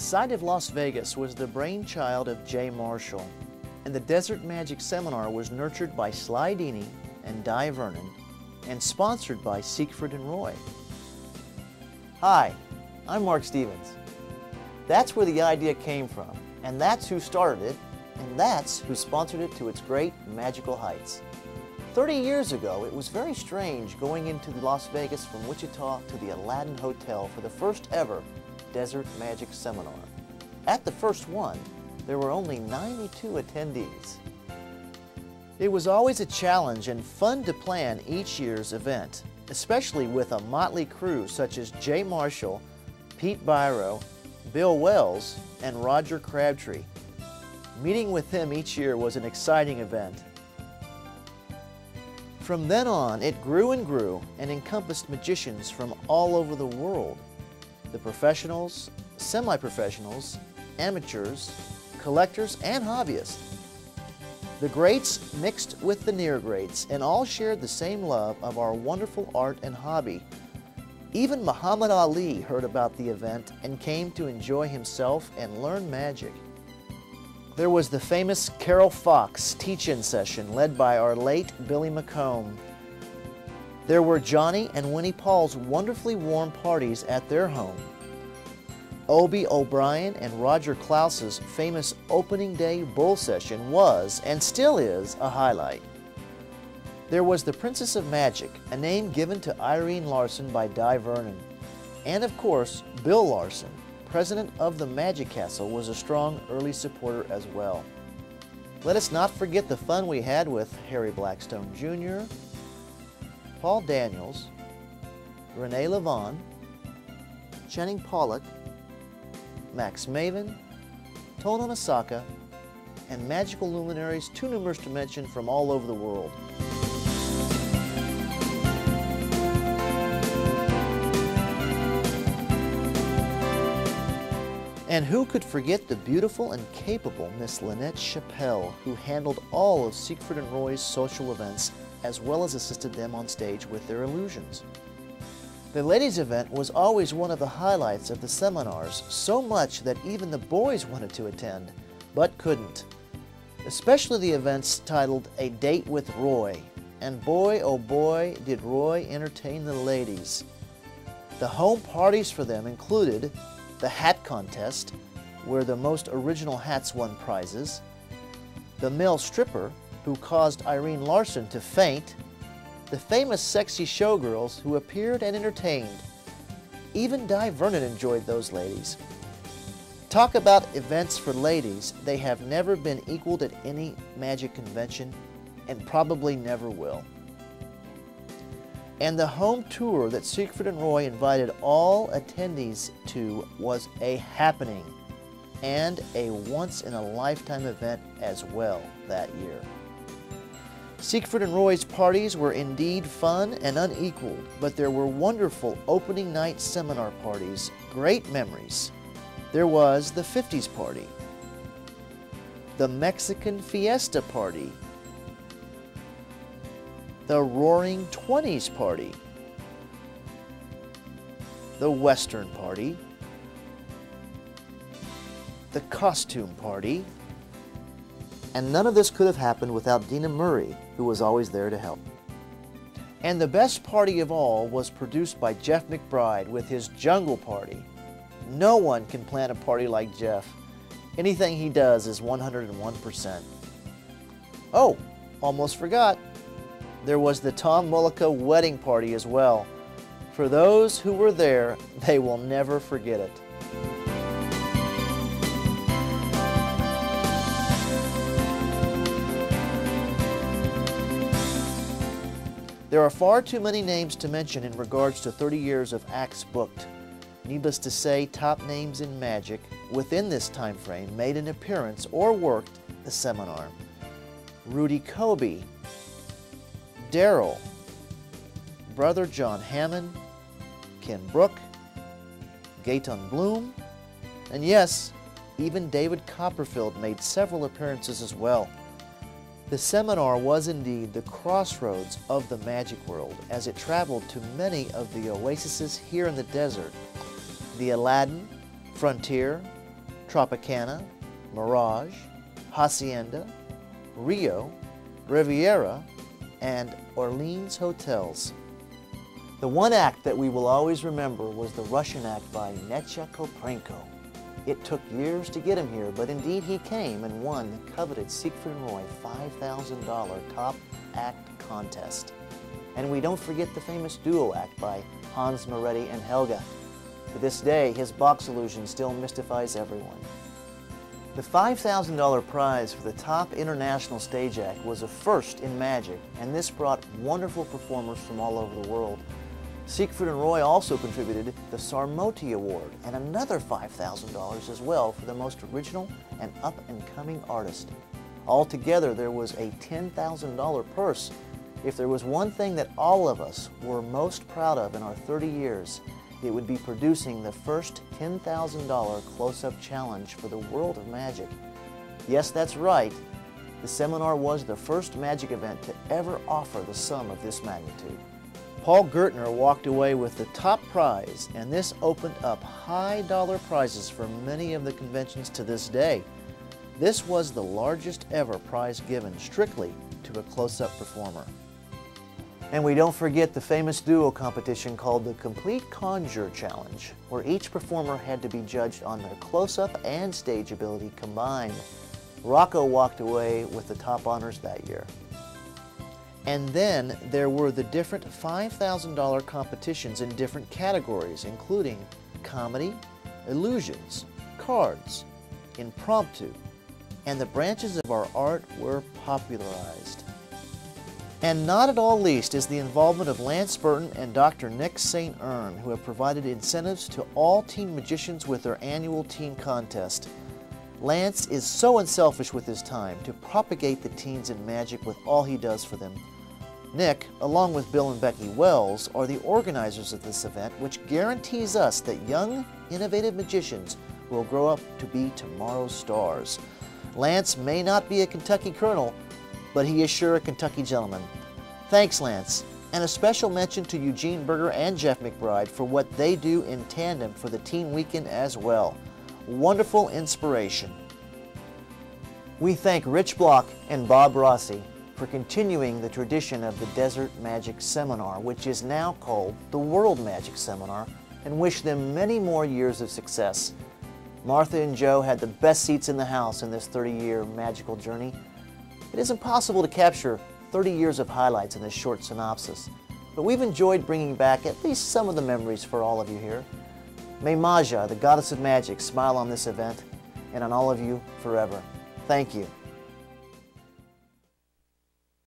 The site of Las Vegas was the brainchild of Jay Marshall, and the Desert Magic Seminar was nurtured by Sly Deeney and Di Vernon and sponsored by Siegfried and Roy. Hi, I'm Mark Stevens. That's where the idea came from, and that's who started it, and that's who sponsored it to its great magical heights. 30 years ago, it was very strange going into Las Vegas from Wichita to the Aladdin Hotel for the first ever Desert Magic Seminar. At the first one, there were only 92 attendees. It was always a challenge and fun to plan each year's event, especially with a motley crew such as Jay Marshall, Pete Byro, Bill Wells, and Roger Crabtree. Meeting with them each year was an exciting event. From then on, it grew and encompassed magicians from all over the world. The professionals, semi-professionals, amateurs, collectors, and hobbyists. The greats mixed with the near greats, and all shared the same love of our wonderful art and hobby. Even Muhammad Ali heard about the event and came to enjoy himself and learn magic. There was the famous Carol Fox teach-in session led by our late Billy McComb. There were Johnny and Winnie Paul's wonderfully warm parties at their home. Obie O'Brien and Roger Klaus's famous opening day bull session was, and still is, a highlight. There was the Princess of Magic, a name given to Irene Larson by Di Vernon. And of course, Bill Larson, president of the Magic Castle, was a strong early supporter as well. Let us not forget the fun we had with Harry Blackstone Jr., Paul Daniels, Renee Levon, Channing Pollock, Max Maven, Tono Masaka, and magical luminaries too numerous to mention from all over the world. And who could forget the beautiful and capable Miss Lynette Chappelle, who handled all of Siegfried and Roy's social events, as well as assisted them on stage with their illusions. The ladies' event was always one of the highlights of the seminars, so much that even the boys wanted to attend, but couldn't. Especially the events titled A Date with Roy, and boy oh boy did Roy entertain the ladies. The home parties for them included the hat contest, where the most original hats won prizes, the male stripper, who caused Irene Larson to faint, the famous sexy showgirls who appeared and entertained. Even Di Vernon enjoyed those ladies. Talk about events for ladies, they have never been equaled at any magic convention, and probably never will. And the home tour that Siegfried and Roy invited all attendees to was a happening and a once-in-a-lifetime event as well that year. Siegfried and Roy's parties were indeed fun and unequaled, but there were wonderful opening night seminar parties, great memories. There was the 50s party, the Mexican Fiesta party, the Roaring 20s party, the Western party, the costume party, and none of this could have happened without Dina Murray, who was always there to help. And the best party of all was produced by Jeff McBride with his Jungle Party. No one can plan a party like Jeff. Anything he does is 101%. Oh, almost forgot. There was the Tom Mullica wedding party as well. For those who were there, they will never forget it. There are far too many names to mention in regards to 30 years of acts booked. Needless to say, top names in magic within this time frame made an appearance or worked the seminar. Rudy Kobe, Daryl, Brother John Hammond, Ken Brook, Gaetan Bloom, and yes, even David Copperfield made several appearances as well. The seminar was indeed the crossroads of the magic world as it traveled to many of the oases here in the desert. The Aladdin, Frontier, Tropicana, Mirage, Hacienda, Rio, Riviera, and Orleans hotels. The one act that we will always remember was the Russian act by Netya Koprenko. It took years to get him here, but indeed he came and won the coveted Siegfried and Roy $5,000 Top Act contest. And we don't forget the famous duo act by Hans Moretti and Helga. To this day, his Bach illusion still mystifies everyone. The $5,000 prize for the top international stage act was a first in magic, and this brought wonderful performers from all over the world. Siegfried and Roy also contributed the Sarmoti Award and another $5,000 as well for the most original and up-and-coming artist. Altogether, there was a $10,000 purse. If there was one thing that all of us were most proud of in our 30 years, it would be producing the first $10,000 close-up challenge for the world of magic. Yes, that's right. The seminar was the first magic event to ever offer the sum of this magnitude. Paul Gertner walked away with the top prize, and this opened up high-dollar prizes for many of the conventions to this day. This was the largest ever prize given strictly to a close-up performer. And we don't forget the famous duo competition called the Complete Conjure Challenge, where each performer had to be judged on their close-up and stage ability combined. Rocco walked away with the top honors that year. And then there were the different $5,000 competitions in different categories, including comedy, illusions, cards, impromptu, and the branches of our art were popularized. And not at all least is the involvement of Lance Burton and Dr. Nick St. Ern, who have provided incentives to all teen magicians with their annual teen contest. Lance is so unselfish with his time to propagate the teens in magic with all he does for them. Nick, along with Bill and Becky Wells, are the organizers of this event, which guarantees us that young, innovative magicians will grow up to be tomorrow's stars. Lance may not be a Kentucky colonel, but he is sure a Kentucky gentleman. Thanks, Lance, and a special mention to Eugene Berger and Jeff McBride for what they do in tandem for the Teen Weekend as well. Wonderful inspiration. We thank Rich Block and Bob Rossi for continuing the tradition of the Desert Magic Seminar, which is now called the World Magic Seminar, and wish them many more years of success. Martha and Joe had the best seats in the house in this 30-year magical journey. It is impossible to capture 30 years of highlights in this short synopsis, but we've enjoyed bringing back at least some of the memories for all of you here. May Maja, the goddess of magic, smile on this event and on all of you forever. Thank you.